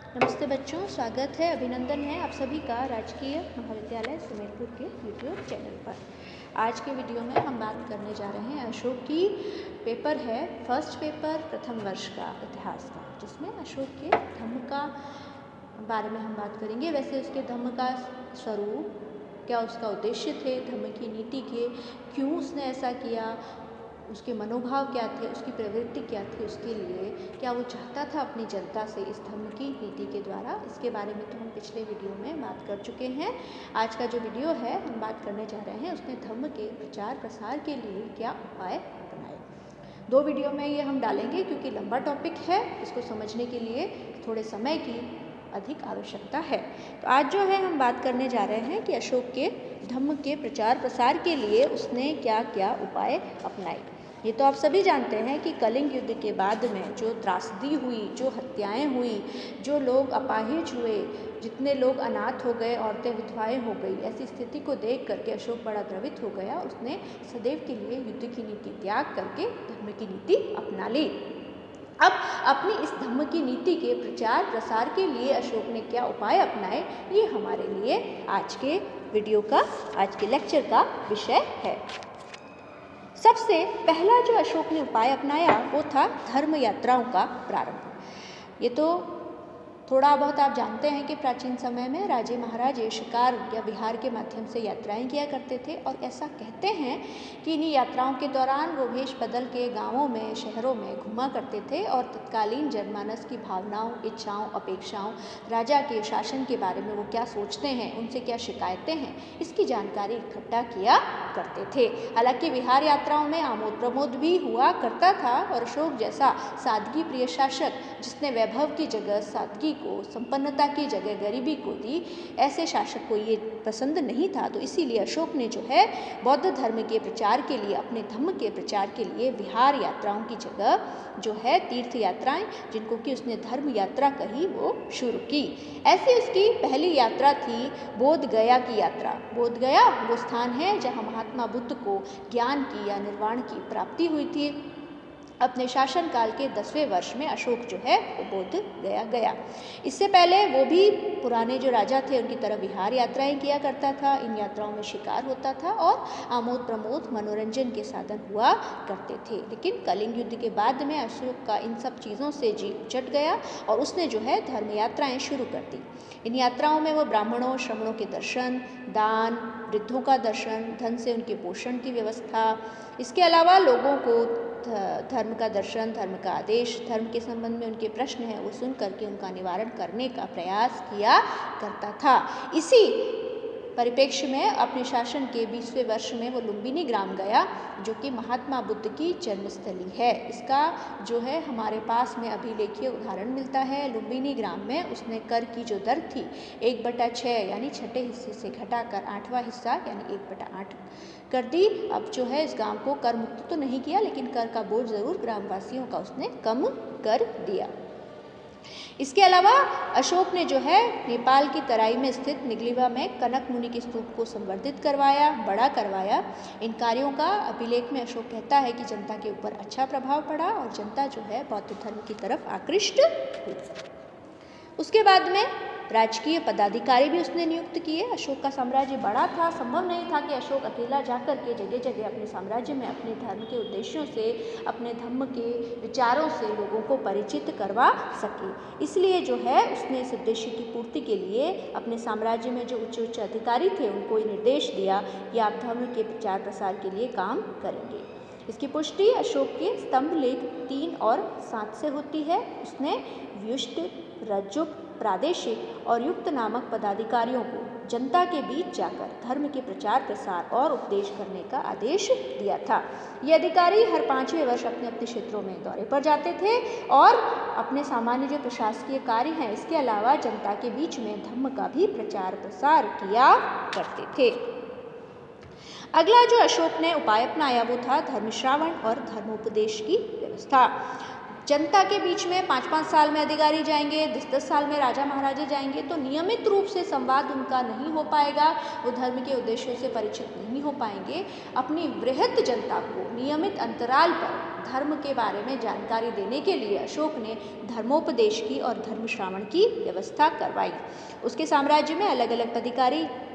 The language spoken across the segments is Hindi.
नमस्ते बच्चों, स्वागत है, अभिनंदन है आप सभी का राजकीय महाविद्यालय सुमेरपुर के यूट्यूब चैनल पर। आज के वीडियो में हम बात करने जा रहे हैं अशोक की पेपर है फर्स्ट पेपर प्रथम वर्ष का इतिहास का, जिसमें अशोक के धम्म का बारे में हम बात करेंगे। वैसे उसके धम्म का स्वरूप, क्या उसका उद्देश्य थे, धम्म की नीति के क्यों उसने ऐसा किया, उसके मनोभाव क्या थे, उसकी प्रवृत्ति क्या थी, उसके लिए क्या वो चाहता था अपनी जनता से इस धम्म की नीति के द्वारा, इसके बारे में तो हम पिछले वीडियो में बात कर चुके हैं। आज का जो वीडियो है हम बात करने जा रहे हैं उसने धम्म के प्रचार प्रसार के लिए क्या उपाय अपनाए। 2 वीडियो में ये हम डालेंगे क्योंकि लंबा टॉपिक है, इसको समझने के लिए थोड़े समय की अधिक आवश्यकता है। तो आज जो है हम बात करने जा रहे हैं कि अशोक के धम्म के प्रचार प्रसार के लिए उसने क्या क्या उपाय अपनाए। ये तो आप सभी जानते हैं कि कलिंग युद्ध के बाद में जो त्रासदी हुई, जो हत्याएं हुई, जो लोग अपाहिज हुए, जितने लोग अनाथ हो गए, औरतें विधवाएं हो गई, ऐसी स्थिति को देख करके अशोक बड़ा द्रवित हो गया। उसने सदैव के लिए युद्ध की नीति त्याग करके धर्म की नीति अपना ली। अब अपनी इस धम्म की नीति के प्रचार प्रसार के लिए अशोक ने क्या उपाय अपनाए, ये हमारे लिए आज के वीडियो का, आज के लेक्चर का विषय है। सबसे पहला जो अशोक ने उपाय अपनाया वो था धर्म यात्राओं का प्रारंभ। ये तो थोड़ा बहुत आप जानते हैं कि प्राचीन समय में राजे महाराजे शिकार या विहार के माध्यम से यात्राएं किया करते थे, और ऐसा कहते हैं कि इन्हीं यात्राओं के दौरान वो भेष बदल के गांवों में, शहरों में घूमा करते थे और तत्कालीन जनमानस की भावनाओं, इच्छाओं, अपेक्षाओं, राजा के शासन के बारे में वो क्या सोचते हैं, उनसे क्या शिकायतें हैं, इसकी जानकारी इकट्ठा किया करते थे। हालांकि विहार यात्राओं में आमोद प्रमोद भी हुआ करता था, और अशोक जैसा सादगी प्रिय शासक जिसने वैभव की जगह सादगी को, संपन्नता की जगह गरीबी को दी, ऐसे शासक को ये पसंद नहीं था। तो इसीलिए अशोक ने जो है बौद्ध धर्म के प्रचार के लिए, अपने धम्म के प्रचार के लिए विहार यात्राओं की जगह जो है तीर्थ यात्राएं, जिनको कि उसने धर्म यात्रा कही, वो शुरू की। ऐसी उसकी पहली यात्रा थी बोध गया की यात्रा। बोध गया वो स्थान है जहाँ महात्मा बुद्ध को ज्ञान की या निर्वाण की प्राप्ति हुई थी। अपने शासनकाल के 10वें वर्ष में अशोक जो है वो बोध गया। इससे पहले वो भी पुराने जो राजा थे उनकी तरह विहार यात्राएं किया करता था। इन यात्राओं में शिकार होता था और आमोद प्रमोद, मनोरंजन के साधन हुआ करते थे। लेकिन कलिंग युद्ध के बाद में अशोक का इन सब चीज़ों से जी उचट गया और उसने जो है धर्म यात्राएं शुरू कर दी। इन यात्राओं में वो ब्राह्मणों, श्रमणों के दर्शन, दान, वृद्धों का दर्शन, धन से उनके पोषण की व्यवस्था, इसके अलावा लोगों को धर्म का दर्शन, धर्म का आदेश, धर्म के संबंध में उनके प्रश्न हैं वो सुन करके उनका निवारण करने का प्रयास किया करता था। इसी परिप्रेक्ष्य में अपने शासन के 20वें वर्ष में वो लुम्बिनी ग्राम गया, जो कि महात्मा बुद्ध की जन्मस्थली है। इसका जो है हमारे पास में अभिलेखीय उदाहरण मिलता है। लुम्बिनी ग्राम में उसने कर की जो दर थी 1/6 यानी छठे हिस्से से घटाकर 8वां हिस्सा यानी 1/8 कर दी। अब जो है इस गांव को कर मुक्त तो नहीं किया, लेकिन कर का बोझ जरूर ग्रामवासियों का उसने कम कर दिया। इसके अलावा अशोक ने जो है नेपाल की तराई में स्थित निगलिवा में कनक मुनि के स्तूप को संवर्धित करवाया, बड़ा करवाया। इन कार्यों का अभिलेख में अशोक कहता है कि जनता के ऊपर अच्छा प्रभाव पड़ा और जनता जो है बौद्ध धर्म की तरफ आकृष्ट हुई। उसके बाद में राजकीय पदाधिकारी भी उसने नियुक्त किए। अशोक का साम्राज्य बड़ा था, संभव नहीं था कि अशोक अकेला जाकर के जगह जगह अपने साम्राज्य में अपने धर्म के उद्देश्यों से, अपने धर्म के विचारों से लोगों को परिचित करवा सके। इसलिए जो है उसने इस उद्देश्य की पूर्ति के लिए अपने साम्राज्य में जो उच्च उच्च अधिकारी थे उनको निर्देश दिया कि आप धर्म के प्रचार प्रसार के लिए काम करेंगे। इसकी पुष्टि अशोक के स्तंभ लेख 3 और 7 से होती है। उसने व्युष्ट, रज्जुक, प्रादेशिक और युक्त नामक पदाधिकारियों को जनता के बीच जाकर धर्म के प्रचार प्रसार और उपदेश करने का आदेश दिया था। ये अधिकारी हर 5वें वर्ष अपने अपने क्षेत्रों में दौरे पर जाते थे और अपने सामान्य जो प्रशासकीय कार्य हैं इसके अलावा जनता के बीच में धर्म का भी प्रचार प्रसार किया करते थे। अगला जो अशोक ने उपाय अपनाया वो था धर्म श्रावण और धर्मोपदेश की व्यवस्था। जनता के बीच में 5-5 साल में अधिकारी जाएंगे, 10-10 साल में राजा महाराजे जाएंगे, तो नियमित रूप से संवाद उनका नहीं हो पाएगा, वो धर्म के उद्देश्यों से परिचित नहीं हो पाएंगे। अपनी वृहत जनता को नियमित अंतराल पर धर्म के बारे में जानकारी देने के लिए अशोक ने धर्मोपदेश की और धर्म श्रावण की व्यवस्था करवाई। उसके साम्राज्य में अलग अलग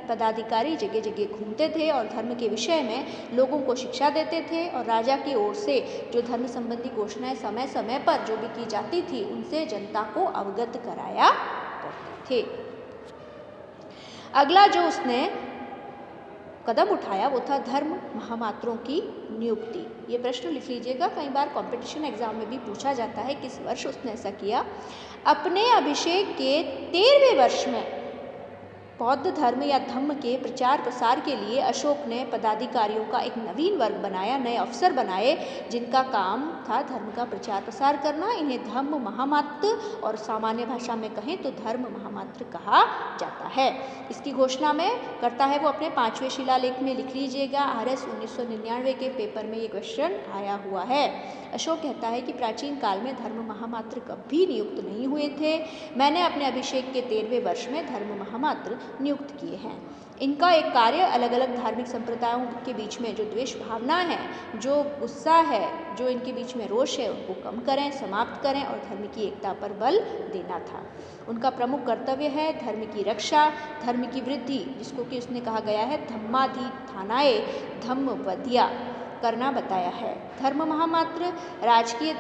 पदाधिकारी जगह जगह घूमते थे और धर्म के विषय में लोगों को शिक्षा देते थे, और राजा की ओर से जो धर्म संबंधी घोषणाएं समय समय पर जो भी की जाती थी उनसे जनता को अवगत कराया करते थे। अगला जो उसने कदम उठाया वो था धर्म महामात्रों की नियुक्ति। ये प्रश्न लिख लीजिएगा, कई बार कंपटीशन एग्जाम में भी पूछा जाता है किस वर्ष उसने ऐसा किया। अपने अभिषेक के 13वें वर्ष में बौद्ध धर्म या धम्म के प्रचार प्रसार के लिए अशोक ने पदाधिकारियों का एक नवीन वर्ग बनाया, नए अफसर बनाए जिनका काम था धर्म का प्रचार प्रसार करना। इन्हें धम्म महामात्र और सामान्य भाषा में कहें तो धर्म महामात्र कहा जाता है। इसकी घोषणा में करता है वो अपने 5वें शिलालेख में, लिख लीजिएगा। RS 1999 के पेपर में ये क्वेश्चन आया हुआ है। अशोक कहता है कि प्राचीन काल में धर्म महामात्र कभी नियुक्त नहीं हुए थे। मैंने अपने अभिषेक के 13वें वर्ष में धर्म महामात्र नियुक्त किए हैं। इनका एक कार्य अलग अलग धार्मिक संप्रदायों के बीच में जो द्वेष भावना है, जो गुस्सा है, जो इनके बीच में रोष है, उनको कम करें, समाप्त करें और धर्म की एकता पर बल देना था। उनका प्रमुख कर्तव्य है धर्म की रक्षा, धर्म की वृद्धि, जिसको कि उसने कहा गया है धम्माधिठानाय धम्मवद्या करना बताया है। धर्म महामात्र राजकीय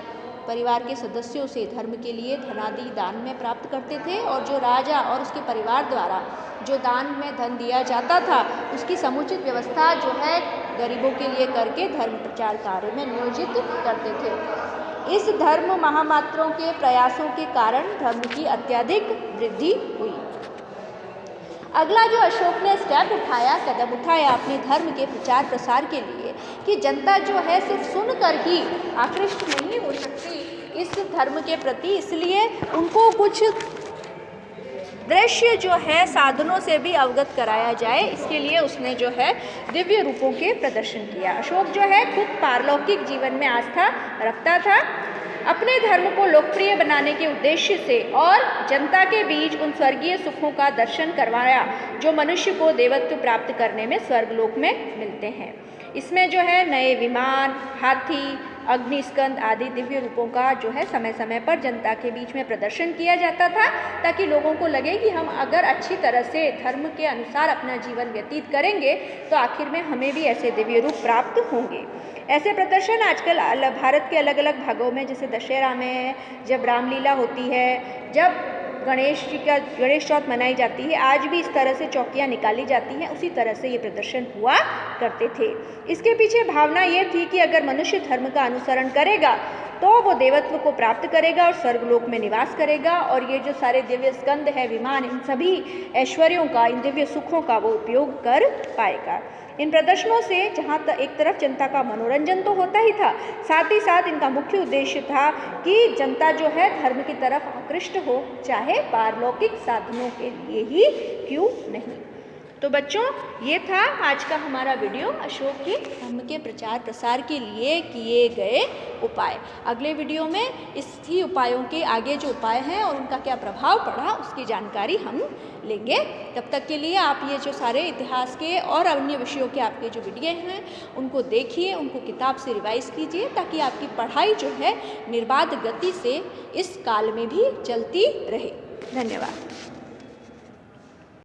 परिवार के सदस्यों से धर्म के लिए धनादि दान में प्राप्त करते थे, और जो राजा और उसके परिवार द्वारा जो दान में धन दिया जाता था उसकी समुचित व्यवस्था जो है गरीबों के लिए करके धर्म प्रचार कार्य में नियोजित करते थे। इस धर्म महामात्रों के प्रयासों के कारण धर्म की अत्यधिक वृद्धि हुई। अगला जो अशोक ने स्टेप उठाया, कदम उठाया अपने धर्म के प्रचार प्रसार के लिए कि जनता जो है सिर्फ सुनकर ही आकृष्ट नहीं हो सकती इस धर्म के प्रति, इसलिए उनको कुछ दृश्य जो है साधनों से भी अवगत कराया जाए। इसके लिए उसने जो है दिव्य रूपों के प्रदर्शन किया। अशोक जो है खुद पारलौकिक जीवन में आस्था रखता था। अपने धर्म को लोकप्रिय बनाने के उद्देश्य से और जनता के बीच उन स्वर्गीय सुखों का दर्शन करवाया जो मनुष्य को देवत्व प्राप्त करने में स्वर्गलोक में मिलते हैं। इसमें जो है नए विमान, हाथी, अग्निस्कंद आदि दिव्य रूपों का जो है समय समय पर जनता के बीच में प्रदर्शन किया जाता था, ताकि लोगों को लगे कि हम अगर अच्छी तरह से धर्म के अनुसार अपना जीवन व्यतीत करेंगे तो आखिर में हमें भी ऐसे दिव्य रूप प्राप्त होंगे। ऐसे प्रदर्शन आजकल भारत के अलग अलग भागों में, जैसे दशहरा में जब रामलीला होती है, जब गणेश चौथ मनाई जाती है, आज भी इस तरह से चौकियाँ निकाली जाती हैं, उसी तरह से ये प्रदर्शन हुआ करते थे। इसके पीछे भावना ये थी कि अगर मनुष्य धर्म का अनुसरण करेगा तो वो देवत्व को प्राप्त करेगा और स्वर्गलोक में निवास करेगा, और ये जो सारे दिव्य स्कंद है, विमान, इन सभी ऐश्वर्यों का, इन दिव्य सुखों का वो उपयोग कर पाएगा। इन प्रदर्शनों से जहाँ तक एक तरफ जनता का मनोरंजन तो होता ही था, साथ ही साथ इनका मुख्य उद्देश्य था कि जनता जो है धर्म की तरफ आकृष्ट हो, चाहे पारलौकिक साधनों के लिए ही क्यों नहीं। तो बच्चों, ये था आज का हमारा वीडियो अशोक के धर्म के प्रचार प्रसार के लिए किए गए उपाय। अगले वीडियो में इसी उपायों के आगे जो उपाय हैं और उनका क्या प्रभाव पड़ा उसकी जानकारी हम लेंगे। तब तक के लिए आप ये जो सारे इतिहास के और अन्य विषयों के आपके जो वीडियो हैं उनको देखिए, उनको किताब से रिवाइज कीजिए, ताकि आपकी पढ़ाई जो है निर्बाध गति से इस काल में भी चलती रहे। धन्यवाद।